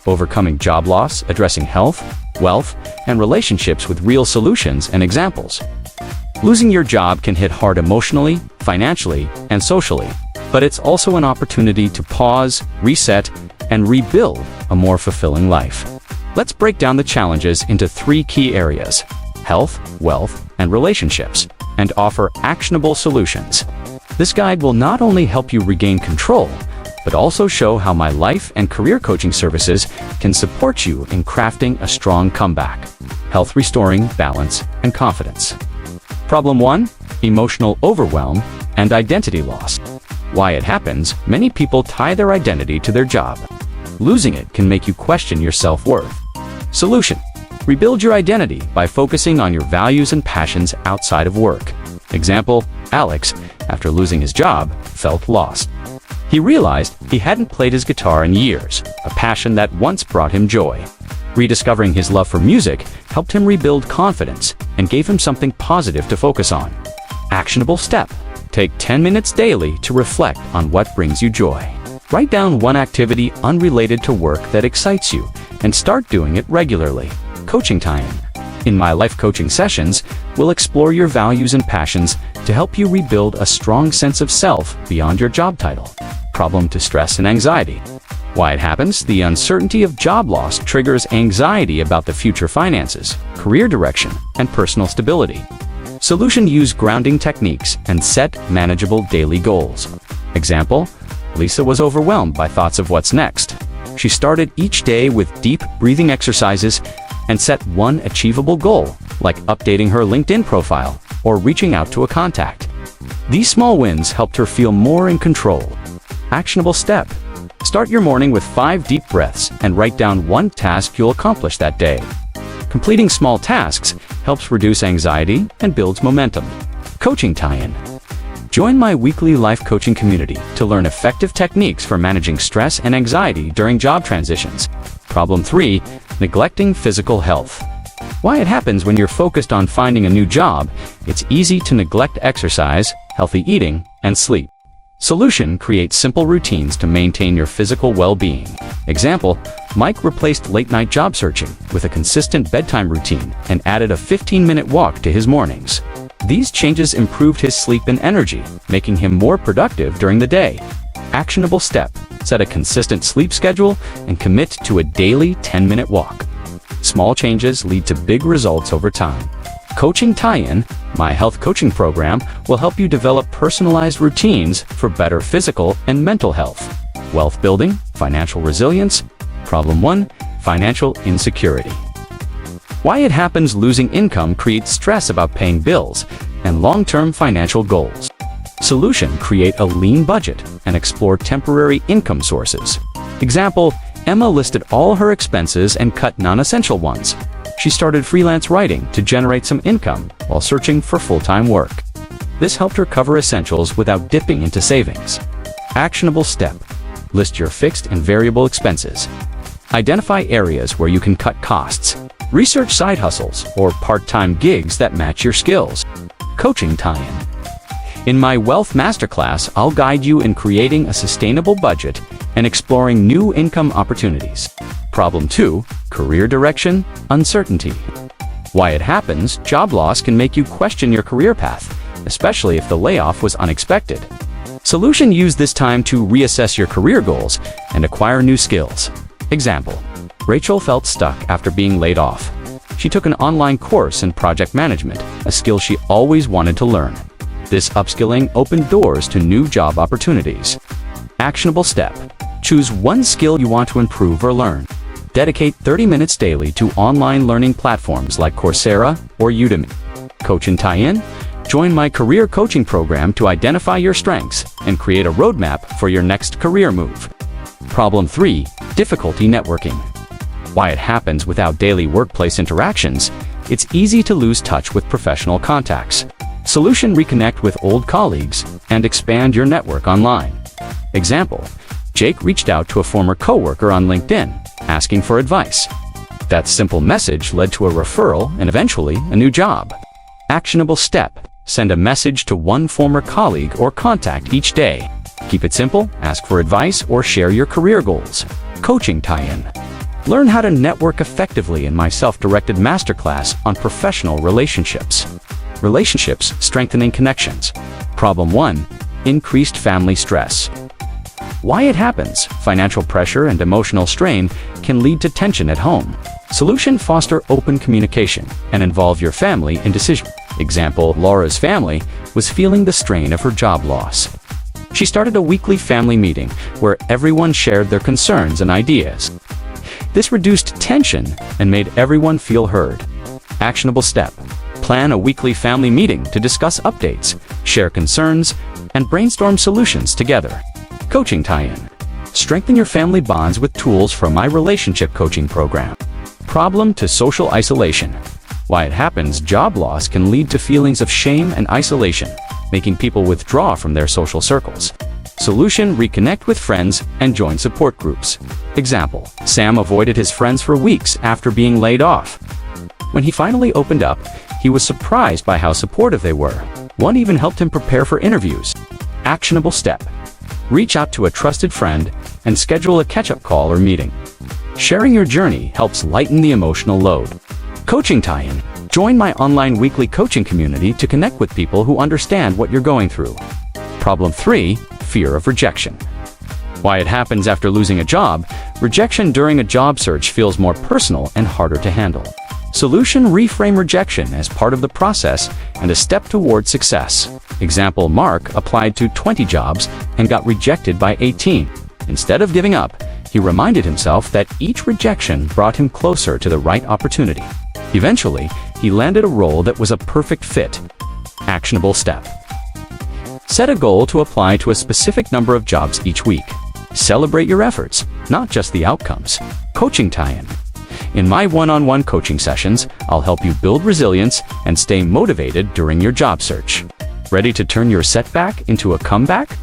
overcoming job loss, addressing health, wealth, and relationships with real solutions and examples. Losing your job can hit hard emotionally, financially, and socially, but it's also an opportunity to pause, reset, and rebuild a more fulfilling life. Let's break down the challenges into 3 key areas: health, wealth, and relationships, and offer actionable solutions. This guide will not only help you regain control, but also show how my life and career coaching services can support you in crafting a strong comeback. Health, restoring balance and confidence. Problem 1. Emotional overwhelm and identity loss. Why it happens: many people tie their identity to their job. Losing it can make you question your self-worth. Solution: rebuild your identity by focusing on your values and passions outside of work. Example: Alex, after losing his job, felt lost. He realized he hadn't played his guitar in years, a passion that once brought him joy. Rediscovering his love for music helped him rebuild confidence and gave him something positive to focus on. Actionable step: take 10 minutes daily to reflect on what brings you joy. Write down one activity unrelated to work that excites you and start doing it regularly. Coaching tie-in. In my life coaching sessions, we'll explore your values and passions to help you rebuild a strong sense of self beyond your job title. Problem to stress and anxiety. Why it happens: the uncertainty of job loss triggers anxiety about the future finances, career direction, and personal stability. Solution: use grounding techniques and set manageable daily goals. Example: Lisa was overwhelmed by thoughts of what's next. She started each day with deep breathing exercises and set one achievable goal, like updating her LinkedIn profile or reaching out to a contact. These small wins helped her feel more in control. Actionable step: start your morning with 5 deep breaths and write down one task you'll accomplish that day. Completing small tasks helps reduce anxiety and builds momentum. Coaching tie-in. Join my weekly life coaching community to learn effective techniques for managing stress and anxiety during job transitions. Problem 3. Neglecting physical health. Why it happens: when you're focused on finding a new job, it's easy to neglect exercise, healthy eating, and sleep. Solution: create simple routines to maintain your physical well-being. Example: Mike replaced late-night job searching with a consistent bedtime routine and added a 15-minute walk to his mornings. These changes improved his sleep and energy, making him more productive during the day. Actionable step: set a consistent sleep schedule and commit to a daily 10-minute walk. Small changes lead to big results over time. Coaching tie-in. My health coaching program will help you develop personalized routines for better physical and mental health. Wealth building, financial resilience. Problem 1. Financial insecurity. Why it happens: losing income creates stress about paying bills and long-term financial goals. Solution: create a lean budget and explore temporary income sources. Example: Emma listed all her expenses and cut non-essential ones. She started freelance writing to generate some income while searching for full-time work. This helped her cover essentials without dipping into savings. Actionable step: list your fixed and variable expenses. Identify areas where you can cut costs. Research side hustles or part-time gigs that match your skills. Coaching tie-in. In my Wealth Masterclass, I'll guide you in creating a sustainable budget and exploring new income opportunities. Problem 2. Career direction, uncertainty. Why it happens: job loss can make you question your career path, especially if the layoff was unexpected. Solution: use this time to reassess your career goals and acquire new skills. Example: Rachel felt stuck after being laid off. She took an online course in project management, a skill she always wanted to learn. This upskilling opened doors to new job opportunities. Actionable step: choose one skill you want to improve or learn. Dedicate 30 minutes daily to online learning platforms like Coursera or Udemy. Coaching tie-in. Join my career coaching program to identify your strengths and create a roadmap for your next career move. Problem 3. Difficulty networking. Why it happens: without daily workplace interactions, it's easy to lose touch with professional contacts. Solution: reconnect with old colleagues and expand your network online. Example: Jake reached out to a former coworker on LinkedIn, asking for advice. That simple message led to a referral and eventually a new job. Actionable step: send a message to one former colleague or contact each day. Keep it simple, ask for advice, or share your career goals. Coaching tie-in. Learn how to network effectively in my self-directed masterclass on professional relationships. Relationships strengthening connections. Problem 1. Increased family stress. Why it happens: financial pressure and emotional strain can lead to tension at home. Solution: foster open communication and involve your family in decision. Example: Laura's family was feeling the strain of her job loss. She started a weekly family meeting where everyone shared their concerns and ideas. This reduced tension and made everyone feel heard. Actionable step: plan a weekly family meeting to discuss updates, share concerns, and brainstorm solutions together. Coaching tie-in: strengthen your family bonds with tools from my relationship coaching program. Problem to social isolation. Why it happens: job loss can lead to feelings of shame and isolation, making people withdraw from their social circles. Solution: reconnect with friends and join support groups. Example: Sam avoided his friends for weeks after being laid off. When he finally opened up, he was surprised by how supportive they were. One even helped him prepare for interviews. Actionable step: reach out to a trusted friend and schedule a catch-up call or meeting. Sharing your journey helps lighten the emotional load. Coaching tie-in: join my online weekly coaching community to connect with people who understand what you're going through. Problem 3. Fear of rejection. Why it happens after losing a job: rejection during a job search feels more personal and harder to handle. Solution: reframe rejection as part of the process and a step toward success. Example: Mark applied to 20 jobs and got rejected by 18. Instead of giving up, he reminded himself that each rejection brought him closer to the right opportunity. Eventually, he landed a role that was a perfect fit. Actionable step: set a goal to apply to a specific number of jobs each week. Celebrate your efforts, not just the outcomes. Coaching tie-in: in my one-on-one coaching sessions, I'll help you build resilience and stay motivated during your job search. Ready to turn your setback into a comeback?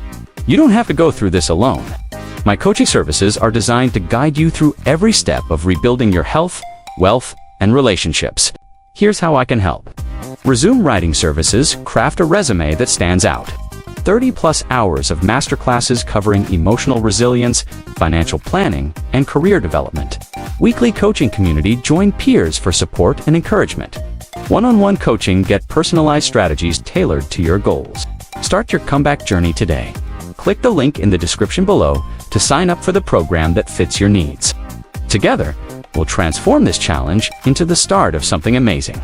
You don't have to go through this alone. My coaching services are designed to guide you through every step of rebuilding your health, wealth, and relationships. Here's how I can help. Resume writing services: craft a resume that stands out. 30+ hours of masterclasses covering emotional resilience, financial planning, and career development. Weekly coaching community: join peers for support and encouragement. One-on-one coaching: get personalized strategies tailored to your goals. Start your comeback journey today. Click the link in the description below to sign up for the program that fits your needs. Together, we'll transform this challenge into the start of something amazing.